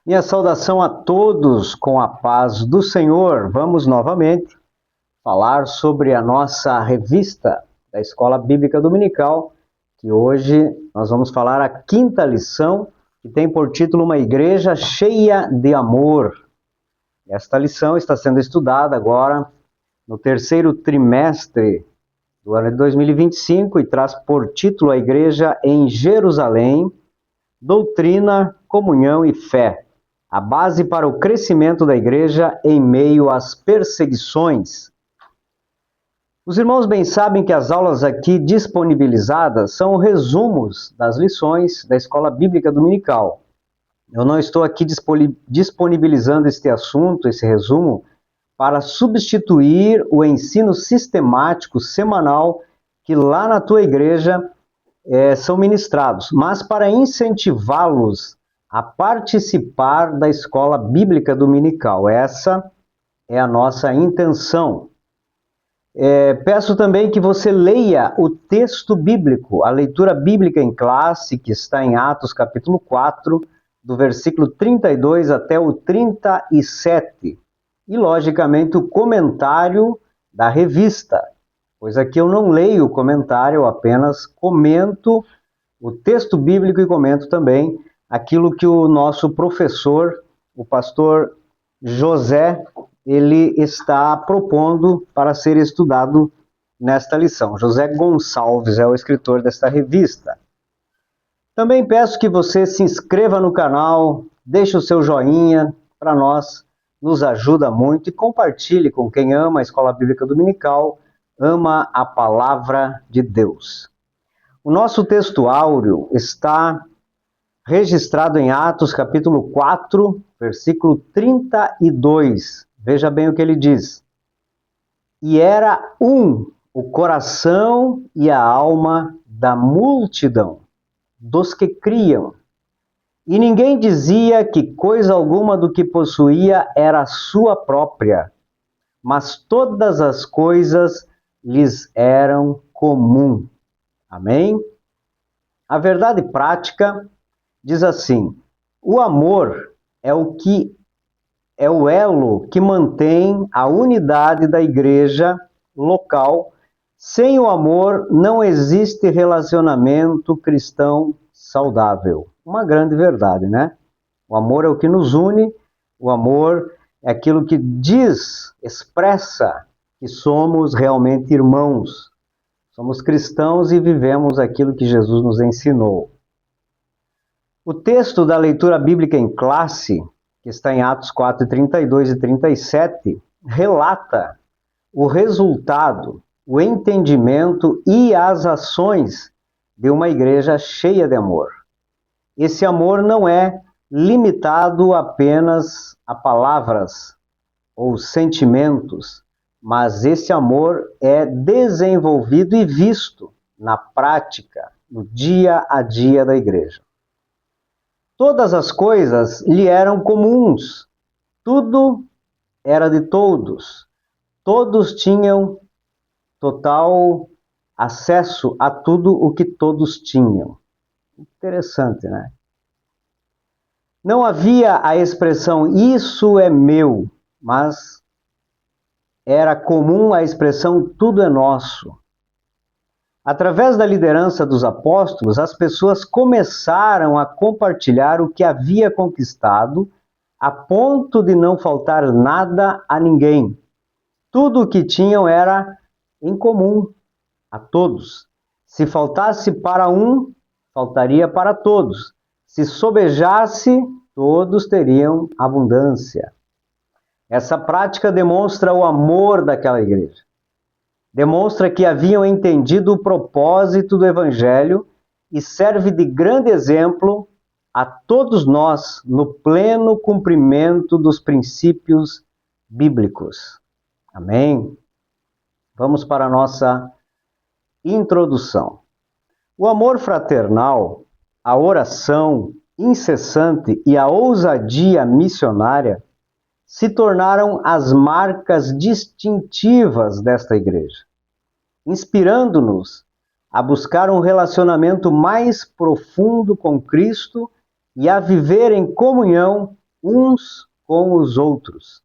Minha saudação a todos com a paz do Senhor. Vamos novamente falar sobre a nossa revista da Escola Bíblica Dominical, que hoje nós vamos falar a quinta lição, que tem por título Uma Igreja Cheia de Amor. Esta lição está sendo estudada agora no terceiro trimestre do ano de 2025 e traz por título A Igreja em Jerusalém, Doutrina, Comunhão e Fé. A base para o crescimento da igreja em meio às perseguições. Os irmãos bem sabem que as aulas aqui disponibilizadas são resumos das lições da Escola Bíblica Dominical. Eu não estou aqui disponibilizando este assunto, esse resumo, para substituir o ensino sistemático semanal que lá na tua igreja são ministrados, mas para incentivá-los a participar da Escola Bíblica Dominical. Essa é a nossa intenção. Peço também que você leia o texto bíblico, a leitura bíblica em classe, que está em Atos capítulo 4, do versículo 32 até o 37. E, logicamente, o comentário da revista, pois aqui eu não leio o comentário, eu apenas comento o texto bíblico e comento também aquilo que o nosso professor, o pastor José, ele está propondo para ser estudado nesta lição. José Gonçalves é o escritor desta revista. Também peço que você se inscreva no canal, deixe o seu joinha, para nós, nos ajuda muito, e compartilhe com quem ama a Escola Bíblica Dominical, ama a Palavra de Deus. O nosso texto áureo está registrado em Atos capítulo 4, versículo 32. Veja bem o que ele diz. E era o coração e a alma da multidão, dos que criam. E ninguém dizia que coisa alguma do que possuía era sua própria, mas todas as coisas lhes eram comum. Amém? A verdade prática diz assim: o amor é o elo que mantém a unidade da igreja local. Sem o amor não existe relacionamento cristão saudável. Uma grande verdade, né? O amor é o que nos une, o amor é aquilo que diz, expressa que somos realmente irmãos. Somos cristãos e vivemos aquilo que Jesus nos ensinou. O texto da leitura bíblica em classe, que está em Atos 4, 32 e 37, relata o resultado, o entendimento e as ações de uma igreja cheia de amor. Esse amor não é limitado apenas a palavras ou sentimentos, mas esse amor é desenvolvido e visto na prática, no dia a dia da igreja. Todas as coisas lhe eram comuns, tudo era de todos, todos tinham total acesso a tudo o que todos tinham. Interessante, né? Não havia a expressão isso é meu, mas era comum a expressão tudo é nosso. Através da liderança dos apóstolos, as pessoas começaram a compartilhar o que havia conquistado, a ponto de não faltar nada a ninguém. Tudo o que tinham era em comum a todos. Se faltasse para um, faltaria para todos. Se sobejasse, todos teriam abundância. Essa prática demonstra o amor daquela igreja. Demonstra que haviam entendido o propósito do Evangelho e serve de grande exemplo a todos nós no pleno cumprimento dos princípios bíblicos. Amém? Vamos para a nossa introdução. O amor fraternal, a oração incessante e a ousadia missionária se tornaram as marcas distintivas desta igreja, inspirando-nos a buscar um relacionamento mais profundo com Cristo e a viver em comunhão uns com os outros.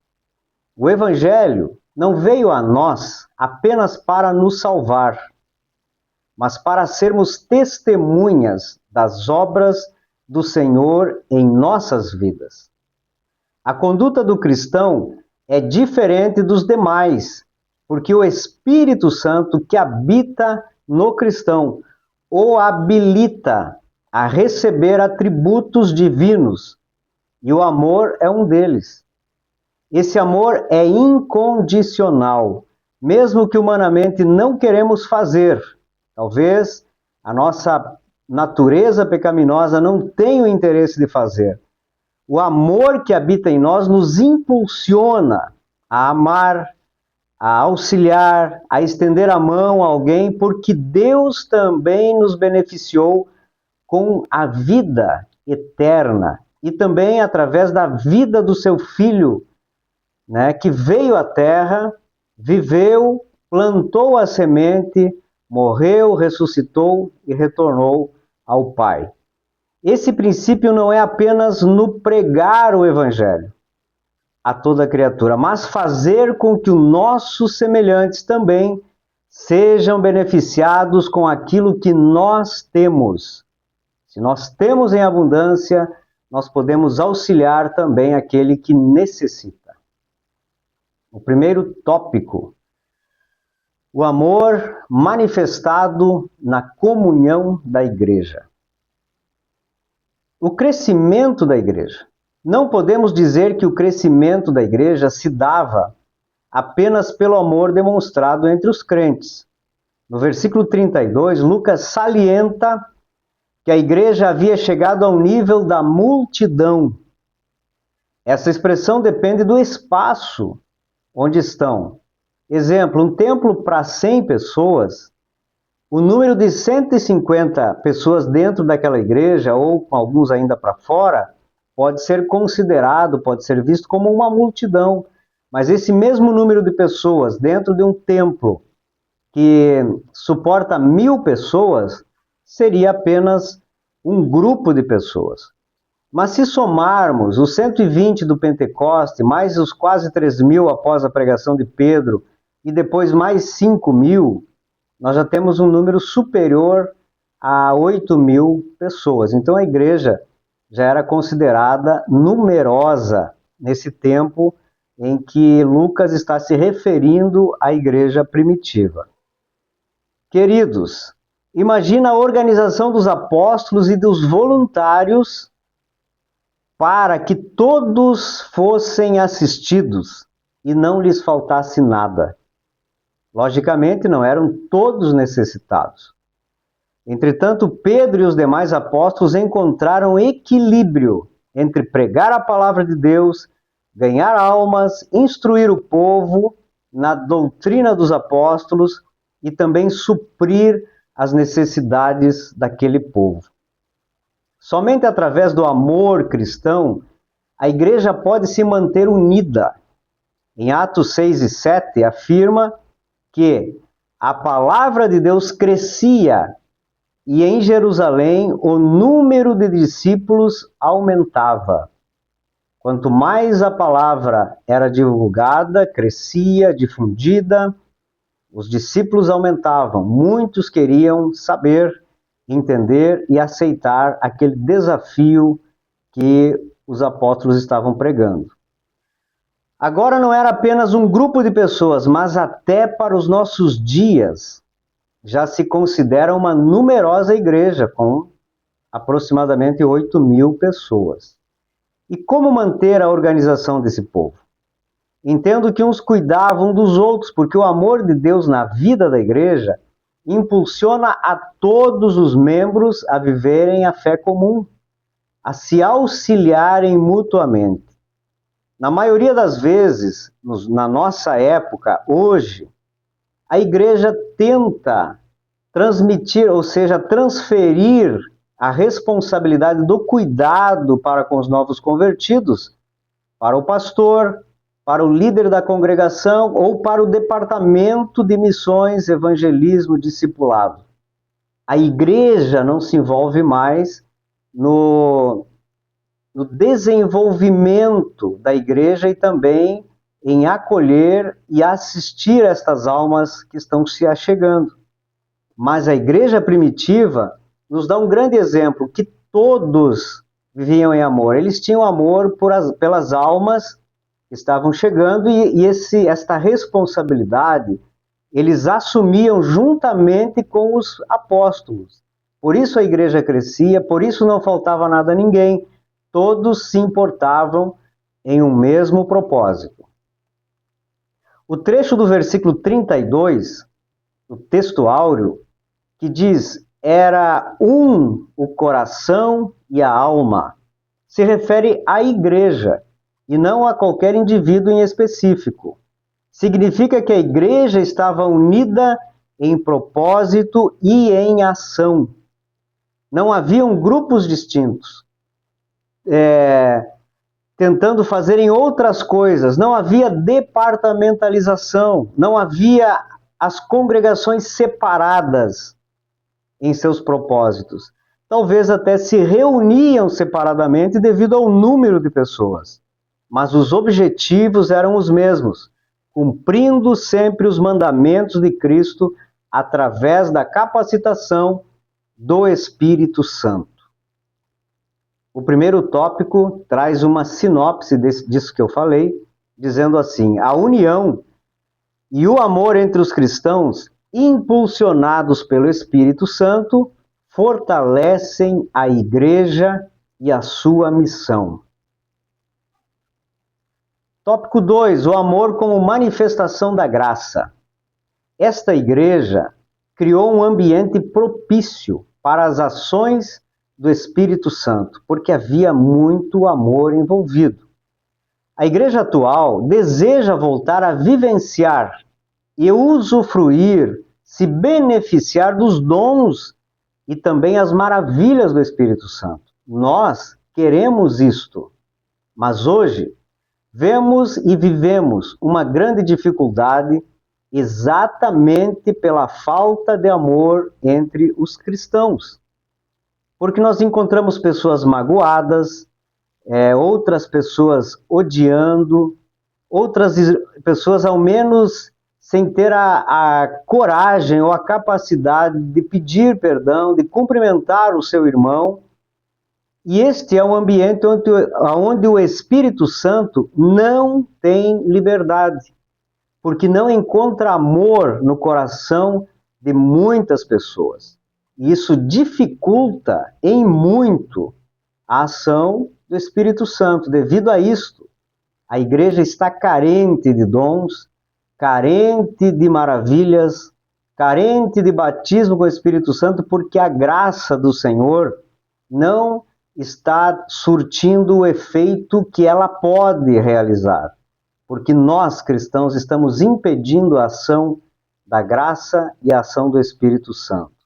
O Evangelho não veio a nós apenas para nos salvar, mas para sermos testemunhas das obras do Senhor em nossas vidas. A conduta do cristão é diferente dos demais, porque o Espírito Santo que habita no cristão o habilita a receber atributos divinos, e o amor é um deles. Esse amor é incondicional, mesmo que humanamente não queremos fazer. Talvez a nossa natureza pecaminosa não tenha o interesse de fazer. O amor que habita em nós nos impulsiona a amar, a auxiliar, a estender a mão a alguém, porque Deus também nos beneficiou com a vida eterna e também através da vida do seu Filho, né, que veio à Terra, viveu, plantou a semente, morreu, ressuscitou e retornou ao Pai. Esse princípio não é apenas no pregar o Evangelho a toda criatura, mas fazer com que os nossos semelhantes também sejam beneficiados com aquilo que nós temos. Se nós temos em abundância, nós podemos auxiliar também aquele que necessita. O primeiro tópico: o amor manifestado na comunhão da igreja. O crescimento da igreja. Não podemos dizer que o crescimento da igreja se dava apenas pelo amor demonstrado entre os crentes. No versículo 32, Lucas salienta que a igreja havia chegado ao nível da multidão. Essa expressão depende do espaço onde estão. Exemplo, um templo para 100 pessoas, o número de 150 pessoas dentro daquela igreja, ou com alguns ainda para fora, pode ser considerado, pode ser visto como uma multidão. Mas esse mesmo número de pessoas dentro de um templo que suporta 1000 pessoas, seria apenas um grupo de pessoas. Mas se somarmos os 120 do Pentecoste, mais os quase 3.000 após a pregação de Pedro, e depois mais 5.000, nós já temos um número superior a 8.000 pessoas. Então a igreja já era considerada numerosa nesse tempo em que Lucas está se referindo à igreja primitiva. Queridos, imagina a organização dos apóstolos e dos voluntários para que todos fossem assistidos e não lhes faltasse nada. Logicamente, não eram todos necessitados. Entretanto, Pedro e os demais apóstolos encontraram equilíbrio entre pregar a palavra de Deus, ganhar almas, instruir o povo na doutrina dos apóstolos e também suprir as necessidades daquele povo. Somente através do amor cristão, a igreja pode se manter unida. Em Atos 6 e 7, afirma que a palavra de Deus crescia e em Jerusalém o número de discípulos aumentava. Quanto mais a palavra era divulgada, crescia, difundida, os discípulos aumentavam. Muitos queriam saber, entender e aceitar aquele desafio que os apóstolos estavam pregando. Agora não era apenas um grupo de pessoas, mas até para os nossos dias já se considera uma numerosa igreja, com aproximadamente 8.000 pessoas. E como manter a organização desse povo? Entendo que uns cuidavam dos outros, porque o amor de Deus na vida da igreja impulsiona a todos os membros a viverem a fé comum, a se auxiliarem mutuamente. Na maioria das vezes, na nossa época, hoje, a igreja tenta transmitir, ou seja, transferir a responsabilidade do cuidado para com os novos convertidos para o pastor, para o líder da congregação ou para o departamento de missões, evangelismo, discipulado. A igreja não se envolve mais no desenvolvimento da igreja e também em acolher e assistir estas almas que estão se achegando. Mas a igreja primitiva nos dá um grande exemplo, que todos viviam em amor. Eles tinham amor pelas almas que estavam chegando e esta responsabilidade eles assumiam juntamente com os apóstolos. Por isso a igreja crescia, por isso não faltava nada a ninguém. Todos se importavam em um mesmo propósito. O trecho do versículo 32, o texto áureo, que diz: era um o coração e a alma, se refere à igreja e não a qualquer indivíduo em específico. Significa que a igreja estava unida em propósito e em ação. Não haviam grupos distintos, tentando fazerem outras coisas. Não havia departamentalização, não havia as congregações separadas em seus propósitos. Talvez até se reuniam separadamente devido ao número de pessoas, mas os objetivos eram os mesmos, cumprindo sempre os mandamentos de Cristo através da capacitação do Espírito Santo. O primeiro tópico traz uma sinopse disso que eu falei, dizendo assim: a união e o amor entre os cristãos, impulsionados pelo Espírito Santo, fortalecem a igreja e a sua missão. Tópico 2, o amor como manifestação da graça. Esta igreja criou um ambiente propício para as ações do Espírito Santo, porque havia muito amor envolvido. A igreja atual deseja voltar a vivenciar e usufruir, se beneficiar dos dons e também as maravilhas do Espírito Santo. Nós queremos isto, mas hoje vemos e vivemos uma grande dificuldade exatamente pela falta de amor entre os cristãos. Porque nós encontramos pessoas magoadas, outras pessoas odiando, outras pessoas ao menos sem ter a coragem ou a capacidade de pedir perdão, de cumprimentar o seu irmão. E este é um ambiente onde o Espírito Santo não tem liberdade, porque não encontra amor no coração de muitas pessoas. E isso dificulta em muito a ação do Espírito Santo. Devido a isto, a igreja está carente de dons, carente de maravilhas, carente de batismo com o Espírito Santo, porque a graça do Senhor não está surtindo o efeito que ela pode realizar, porque nós, cristãos, estamos impedindo a ação da graça e a ação do Espírito Santo.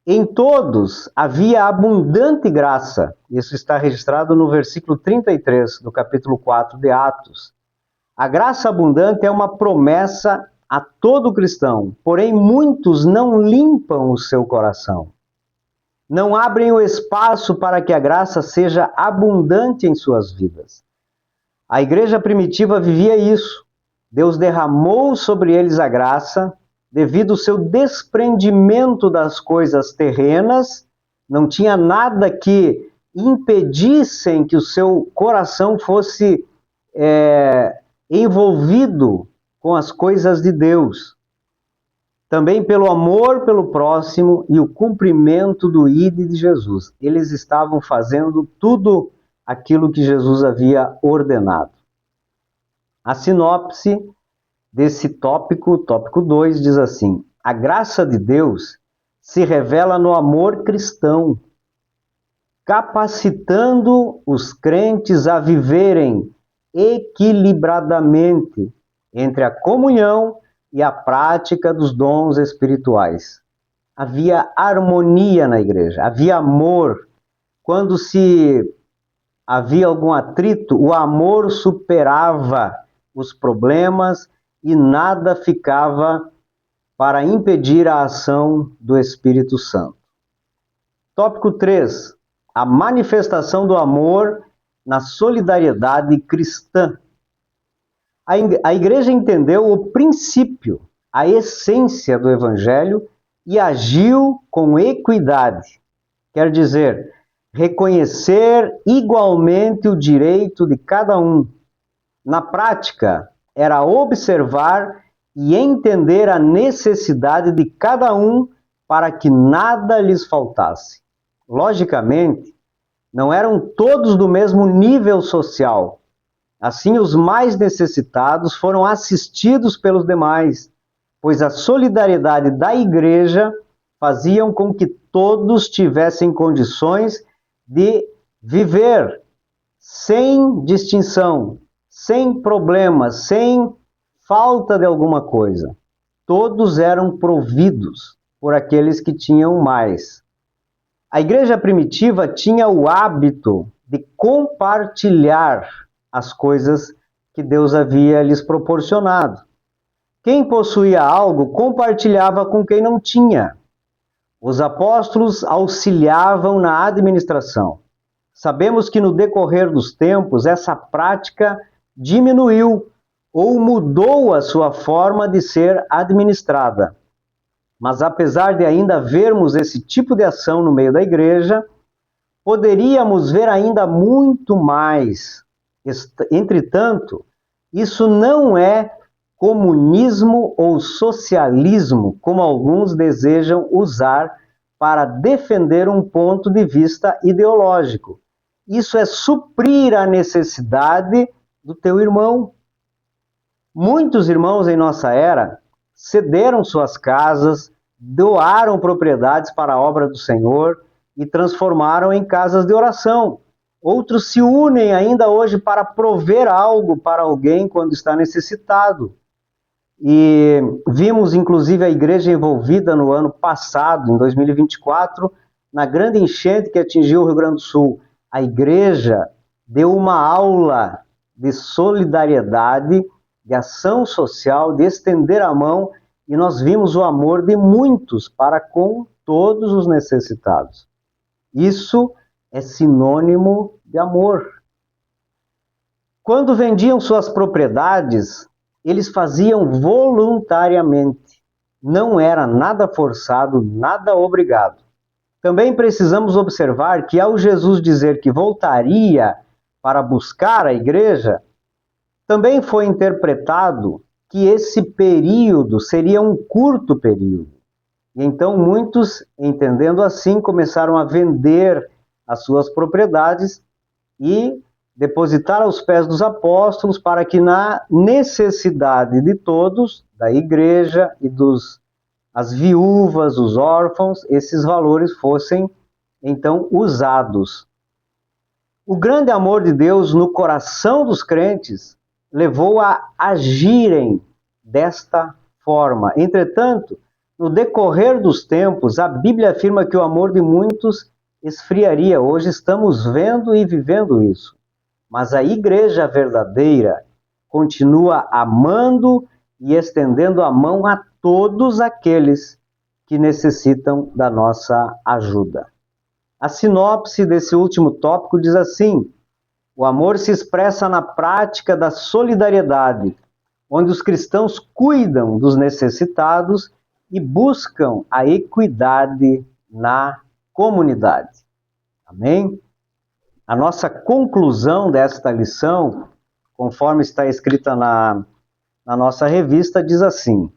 Em todos havia abundante graça. Isso está registrado no versículo 33 do capítulo 4 de Atos. A graça abundante é uma promessa a todo cristão, porém muitos não limpam o seu coração. Não abrem o espaço para que a graça seja abundante em suas vidas. A igreja primitiva vivia isso. Deus derramou sobre eles a graça, devido ao seu desprendimento das coisas terrenas, não tinha nada que impedissem que o seu coração fosse envolvido com as coisas de Deus. Também pelo amor pelo próximo e o cumprimento do ID de Jesus. Eles estavam fazendo tudo aquilo que Jesus havia ordenado. A sinopse desse tópico 2, diz assim: a graça de Deus se revela no amor cristão, capacitando os crentes a viverem equilibradamente entre a comunhão e a prática dos dons espirituais. Havia harmonia na igreja, havia amor. Quando se havia algum atrito, o amor superava os problemas e nada ficava para impedir a ação do Espírito Santo. Tópico 3. a manifestação do amor na solidariedade cristã. A igreja entendeu o princípio, a essência do Evangelho e agiu com equidade. Quer dizer, reconhecer igualmente o direito de cada um. Na prática, era observar e entender a necessidade de cada um para que nada lhes faltasse. Logicamente, não eram todos do mesmo nível social. Assim, os mais necessitados foram assistidos pelos demais, pois a solidariedade da igreja fazia com que todos tivessem condições de viver sem distinção, sem problemas, sem falta de alguma coisa. Todos eram providos por aqueles que tinham mais. A igreja primitiva tinha o hábito de compartilhar as coisas que Deus havia lhes proporcionado. Quem possuía algo compartilhava com quem não tinha. Os apóstolos auxiliavam na administração. Sabemos que no decorrer dos tempos essa prática diminuiu ou mudou a sua forma de ser administrada. Mas apesar de ainda vermos esse tipo de ação no meio da igreja, poderíamos ver ainda muito mais. Entretanto, isso não é comunismo ou socialismo, como alguns desejam usar para defender um ponto de vista ideológico. Isso é suprir a necessidade do teu irmão. Muitos irmãos em nossa era cederam suas casas, doaram propriedades para a obra do Senhor e transformaram em casas de oração. Outros se unem ainda hoje para prover algo para alguém quando está necessitado. E vimos, inclusive, a igreja envolvida no ano passado, em 2024, na grande enchente que atingiu o Rio Grande do Sul. A igreja deu uma aula de solidariedade, de ação social, de estender a mão, e nós vimos o amor de muitos para com todos os necessitados. Isso é sinônimo de amor. Quando vendiam suas propriedades, eles faziam voluntariamente. Não era nada forçado, nada obrigado. Também precisamos observar que ao Jesus dizer que voltaria para buscar a igreja, também foi interpretado que esse período seria um curto período. E então muitos, entendendo assim, começaram a vender as suas propriedades e depositar aos pés dos apóstolos para que na necessidade de todos, da igreja e as viúvas, os órfãos, esses valores fossem então usados. O grande amor de Deus no coração dos crentes levou a agirem desta forma. Entretanto, no decorrer dos tempos, a Bíblia afirma que o amor de muitos esfriaria. Hoje estamos vendo e vivendo isso. Mas a igreja verdadeira continua amando e estendendo a mão a todos aqueles que necessitam da nossa ajuda. A sinopse desse último tópico diz assim: o amor se expressa na prática da solidariedade, onde os cristãos cuidam dos necessitados e buscam a equidade na comunidade. Amém? A nossa conclusão desta lição, conforme está escrita na nossa revista, diz assim: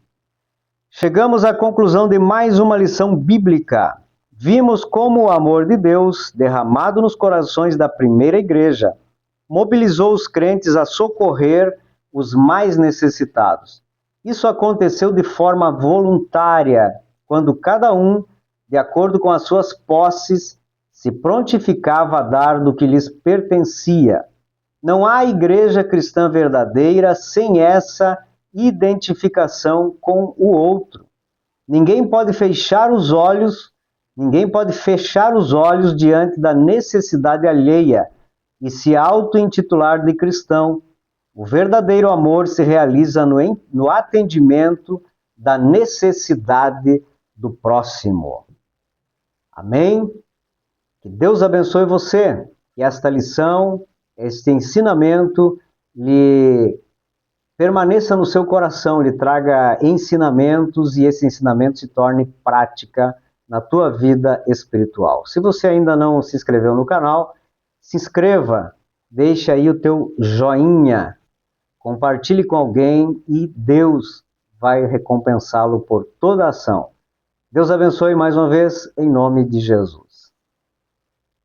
chegamos à conclusão de mais uma lição bíblica. Vimos como o amor de Deus, derramado nos corações da primeira igreja, mobilizou os crentes a socorrer os mais necessitados. Isso aconteceu de forma voluntária, quando cada um, de acordo com as suas posses, se prontificava a dar do que lhes pertencia. Não há igreja cristã verdadeira sem essa identificação com o outro. Ninguém pode fechar os olhos diante da necessidade alheia e se auto-intitular de cristão. O verdadeiro amor se realiza no atendimento da necessidade do próximo. Amém? Que Deus abençoe você, que esta lição, este ensinamento lhe permaneça no seu coração, lhe traga ensinamentos e esse ensinamento se torne prática na tua vida espiritual. Se você ainda não se inscreveu no canal, se inscreva, deixe aí o teu joinha, compartilhe com alguém e Deus vai recompensá-lo por toda a ação. Deus abençoe mais uma vez, em nome de Jesus.